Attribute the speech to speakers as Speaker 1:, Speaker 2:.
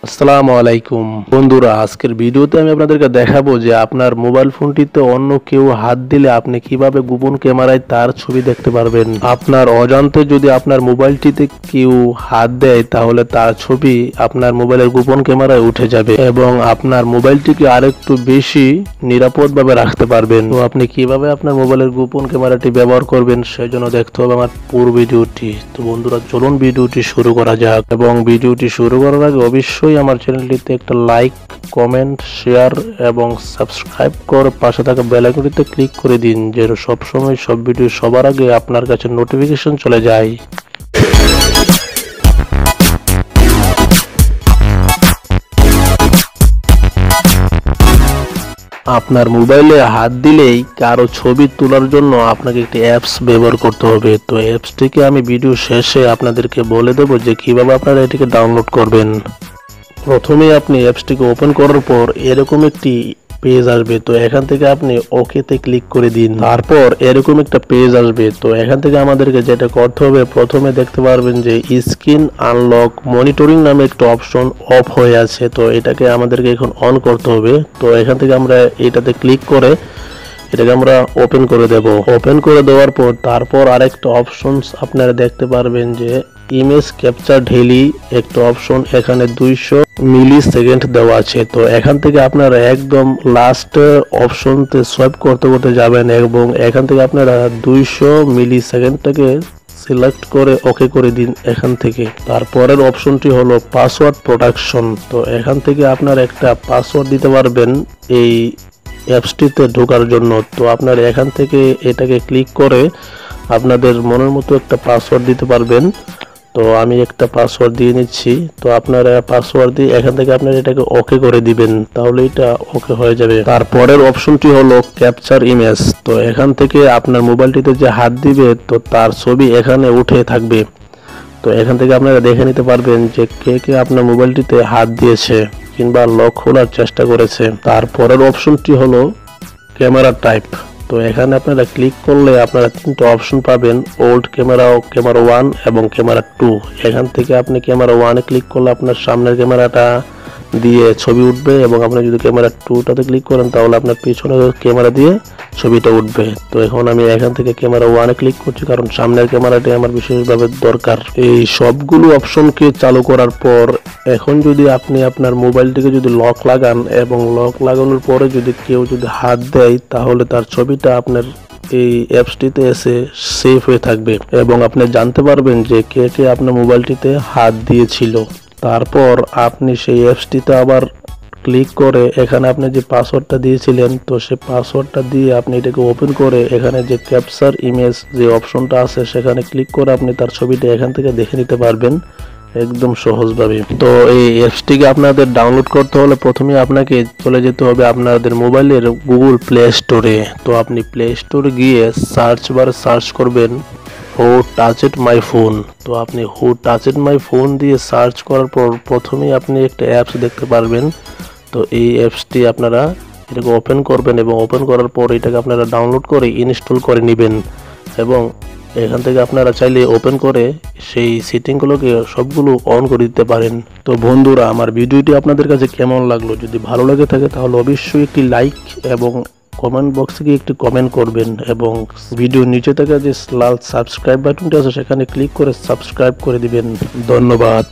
Speaker 1: আসসালামু আলাইকুম বন্ধুরা, আজকের ভিডিওতে আমি আপনাদেরকে দেখাবো যে আপনার মোবাইল ফোনটিতে অন্য কেউ হাত দিলে আপনি কিভাবে গোপন ক্যামেরায় তার ছবি দেখতে পারবেন। আপনার অজান্তে যদি আপনার মোবাইলটিতে কেউ হাত দেয় তাহলে তার ছবি আপনার মোবাইলের গোপন ক্যামেরায় উঠে যাবে এবং আপনার মোবাইলটিকে আরেকটু বেশি নিরাপদভাবে রাখতে পারবেন। তো আপনি কিভাবে আপনার মোবাইলের গোপন ক্যামেরাটি ব্যবহার করবেন সেজন্য দেখতে হবে আমার পুরো ভিডিওটি। তো বন্ধুরা, চলুন ভিডিওটি শুরু করা যাক। এবং ভিডিওটি শুরু করার আগে অবশ্যই আমার চ্যানেলটিতে একটা লাইক, কমেন্ট, শেয়ার এবং সাবস্ক্রাইব করে পাশে থাকা বেল আইকনটিতে ক্লিক করে দিন, যেন সবসময় সব ভিডিও সবার আগে আপনার কাছে নোটিফিকেশন চলে যায়। আপনার মোবাইলে হাত দিলেই কারো ছবি তোলার জন্য আপনাকে একটি অ্যাপস ব্যবহার করতে হবে। তো অ্যাপসটিকে আমি ভিডিও শেষে আপনাদেরকে বলে দেবো যে কিভাবে আপনারা এটিকে ডাউনলোড করবেন। প্রথমে আপনি অ্যাপসটিকে ওপেন করার পর এরকম একটি পেজ আসবে। তো এখান থেকে আপনি ওকেতে ক্লিক করে দিন। তারপর এরকম একটা পেজ আসবে। তো এখান থেকে আমাদেরকে যেটা করতে হবে, প্রথমে দেখতে পারবেন যে স্ক্রিন আনলক মনিটরিং নামে একটা অপশন অফ হয়ে আছে। তো এটাকে আমাদেরকে এখন অন করতে হবে। তো এখান থেকে আমরা এটাতে ক্লিক করে এটাকে আমরা ওপেন করে দেব। ওপেন করে দেওয়ার পর তারপর আরেকটা অপশনস আপনারা দেখতে পারবেন যে ইমেজ ক্যাপচার ডেইলি একটা অপশন, এখানে 200 মিলি সেকেন্ড দেওয়া আছে। তো এখান থেকে আপনারা একদম লাস্ট অপশনতে সোয়াইপ করতে করতে যাবেন এবং এখান থেকে আপনারা 200 মিলি সেকেন্ডটাকে সিলেক্ট করে ওকে করে দিন এখান থেকে। তারপরের অপশনটি হলো পাসওয়ার্ড প্রোটেকশন। তো এখান থেকে আপনারা একটা পাসওয়ার্ড দিতে পারবেন এই অ্যাপসটিতে ঢোকার জন্য। তো আপনারা এখান থেকে এটাকে ক্লিক করে আপনাদের মনের মতো একটা পাসওয়ার্ড দিতে পারবেন। তো আমি একটা পাসওয়ার্ড দিয়ে নিচ্ছি। তো আপনারা পাসওয়ার্ড দিয়ে এখান থেকে আপনারা এটাকে ওকে করে দিবেন, তাহলে এটা ওকে হয়ে যাবে। তারপরের অপশনটি হলো ক্যাপচার ইমেজ। তো এখান থেকে আপনার মোবাইলটিতে যে হাত দিবে তো তার ছবি এখানে উঠে থাকবে। তো এখান থেকে আপনারা দেখে নিতে পারবেন যে কে কে আপনার মোবাইলটিতে হাত দিয়েছে কিংবা লক খোলার চেষ্টা করেছে। তারপরের অপশনটি হলো ক্যামেরা টাইপ। তো এখানে আপনারা ক্লিক করলে আপনারা তিনটা অপশন পাবেন, ওল্ড ক্যামেরা, ক্যামেরা 1 এবং ক্যামেরা 2। এখান থেকে আপনি ক্যামেরা 1-এ ক্লিক করলে আপনার সামনের ক্যামেরাটা দিয়ে ছবি উঠবে এবং আপনি যদি ক্যামেরা 2টাতে ক্লিক করেন তাহলে আপনার পিছনের ক্যামেরা দিয়ে ছবিটা উঠবে। তো এখন আমি এখান থেকে ক্যামেরা 1-এ ক্লিক করছি, কারণ সামনের ক্যামেরাটি আমার বিশেষভাবে দরকার। এই সবগুলো অপশনকে চালু করার পর এখন যদি আপনি আপনার মোবাইলটিকে যদি লক লাগান এবং লক লাগানোর পরে যদি কেউ যদি হাত দেয় তাহলে তার ছবিটা আপনার এই অ্যাপসটিতে এসে সেভ হয়ে থাকবে এবং আপনি জানতে পারবেন যে কে কে আপনার মোবাইলটিতে হাত দিয়েছিল। তারপর আপনি সেই অ্যাপসটিতে আবার ক্লিক করে এখানে আপনি যে পাসওয়ার্ডটা দিয়েছিলেন তো সেই পাসওয়ার্ডটা দিয়ে আপনি এটাকে ওপেন করে এখানে যে ক্যাপচার ইমেজ যে অপশনটা আছে সেখানে ক্লিক করে আপনি তার ছবিটা এখান থেকে দেখে নিতে পারবেন একদম সহজভাবে। তো এই অ্যাপসটিকে আপনাদের ডাউনলোড করতে হলে প্রথমে আপনাকে চলে যেতে হবে আপনাদের মোবাইলের গুগল প্লে স্টোরে। তো আপনি প্লে স্টোরে গিয়ে সার্চ বারে সার্চ করবেন হু টাচড মাই ফোন। তো আপনি হু টাচড মাই ফোন দিয়ে সার্চ করার পর প্রথমেই আপনি একটা অ্যাপস দেখতে পারবেন। তো এই অ্যাপসটি আপনারা এটাকে ওপেন করবেন এবং ওপেন করার পর এটাকে আপনারা ডাউনলোড করে ইনস্টল করে নেবেন এবং এখান থেকে আপনারা চাইলে ওপেন করে সেই সেটিংগুলোকে সবগুলো অন করে দিতে পারেন। তো বন্ধুরা, আমার ভিডিওটি আপনাদের কাছে কেমন লাগলো? যদি ভালো লাগে থাকে তাহলে অবশ্যই একটি লাইক এবং কমেন্ট বক্সে গিয়ে একটি কমেন্ট করবেন এবং ভিডিও নিচে থাকা যে লাল সাবস্ক্রাইব বাটনটি আছে সেখানে ক্লিক করে সাবস্ক্রাইব করে দিবেন। ধন্যবাদ।